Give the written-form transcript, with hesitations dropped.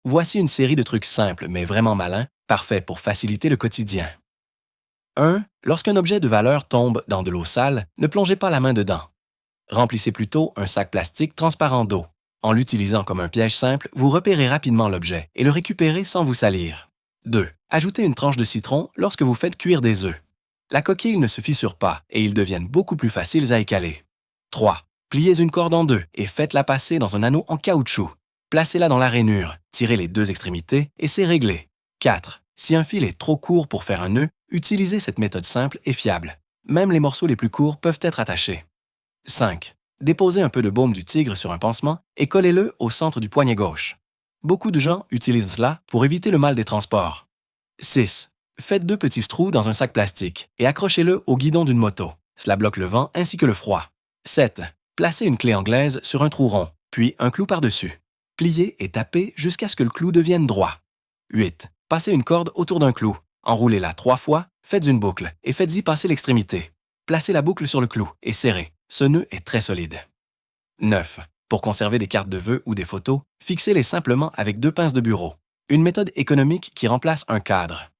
Voici une série de trucs simples mais vraiment malins, parfaits pour faciliter le quotidien. 1. Lorsqu'un objet de valeur tombe dans de l'eau sale, ne plongez pas la main dedans. Remplissez plutôt un sac plastique transparent d'eau. En l'utilisant comme un piège simple, vous repérez rapidement l'objet et le récupérez sans vous salir. 2. Ajoutez une tranche de citron lorsque vous faites cuire des œufs. La coquille ne se fissure pas et ils deviennent beaucoup plus faciles à écaler. 3. Pliez une corde en deux et faites-la passer dans un anneau en caoutchouc. Placez-la dans la rainure, tirez les deux extrémités et c'est réglé. 4. Si un fil est trop court pour faire un nœud, utilisez cette méthode simple et fiable. Même les morceaux les plus courts peuvent être attachés. 5. Déposez un peu de baume du tigre sur un pansement et collez-le au centre du poignet gauche. Beaucoup de gens utilisent cela pour éviter le mal des transports. 6. Faites 2 petits trous dans un sac plastique et accrochez-le au guidon d'une moto. Cela bloque le vent ainsi que le froid. 7. Placez une clé anglaise sur un trou rond, puis un clou par-dessus. Pliez et tapez jusqu'à ce que le clou devienne droit. 8. Passez une corde autour d'un clou. Enroulez-la 3 fois, faites une boucle et faites-y passer l'extrémité. Placez la boucle sur le clou et serrez. Ce nœud est très solide. 9. Pour conserver des cartes de vœux ou des photos, fixez-les simplement avec 2 pinces de bureau. Une méthode économique qui remplace un cadre.